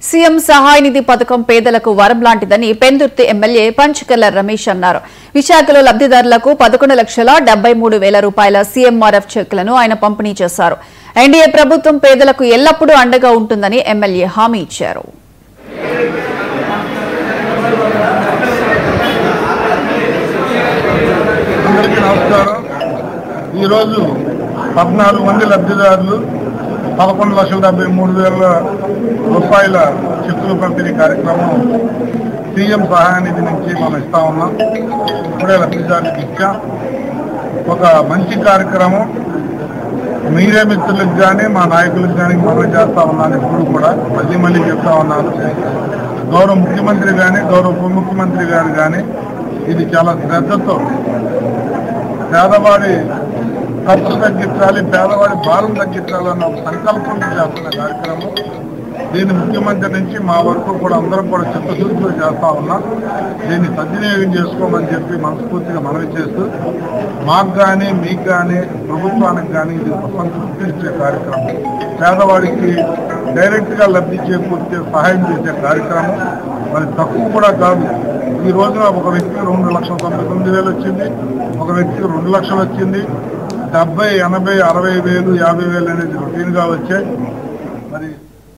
CM సహాయ నిధి పథకం పేదలకు వరం లాంటిదని పెందుర్తి ఎమ్మెల్యే పంచకర్ల రమేష్ అన్నారు. విశాఖలో లబ్ధిదారులకు 11,73,000 రూపాయల సీఎంఆర్ఎఫ్ చెక్కులను ఆయన పంపిణీ చేశారు. ఎన్డీఏ ప్రభుత్వం పేదలకు ఎల్లప్పుడూ అండగా ఉంటుందని ఎమ్మెల్యే హామీ ఇచ్చారు. ఈరోజు 14 మంది లబ్ధిదారులు 11,73,000 రూపాయల చెక్కులు పంపిణీ కార్యక్రమం సీఎం సహాయ నిధి నుంచి మనం ఇస్తా ఉన్నాం. ఇప్పుడే లబ్ధిదారులకు ఇచ్చాం. ఒక మంచి కార్యక్రమం. మీరే మిత్రులకు కానీ మా నాయకులకు కానీ మనం చేస్తా ఉన్నాను. ఇప్పుడు కూడా మళ్ళీ చెప్తా ఉన్నాను. గౌరవ ముఖ్యమంత్రి కానీ గౌరవ ఉప ముఖ్యమంత్రి గారు కానీ ఇది చాలా శ్రద్ధతో పేదవాడి ఖర్చు తగ్గించాలి, పేదవాడి భారం తగ్గించాలన్న ఒక సంకల్పంతో చేస్తున్న కార్యక్రమం. దీన్ని ముఖ్యమంత్రి నుంచి మా వరకు కూడా అందరం కూడా చిత్తశుద్ధితో చేస్తా ఉన్నాం. దీన్ని సద్వినియోగం చేసుకోమని చెప్పి మనస్ఫూర్తిగా మనవి చేస్తూ మాకు కానీ మీకు కానీ ప్రభుత్వానికి కానీ ఇది సంతృప్తి ఇచ్చే కార్యక్రమం. పేదవాడికి డైరెక్ట్గా లబ్ధి చేకూర్చే సహాయం చేసే కార్యక్రమం. మరి తక్కువ కూడా కాదు. ఈ రోజున ఒక వ్యక్తికి 2,99,000 వచ్చింది, ఒక వ్యక్తికి 2 లక్షలు వచ్చింది. 70, 80, 60,000, 50,000 అనేది రొటీన్గా వచ్చాయి.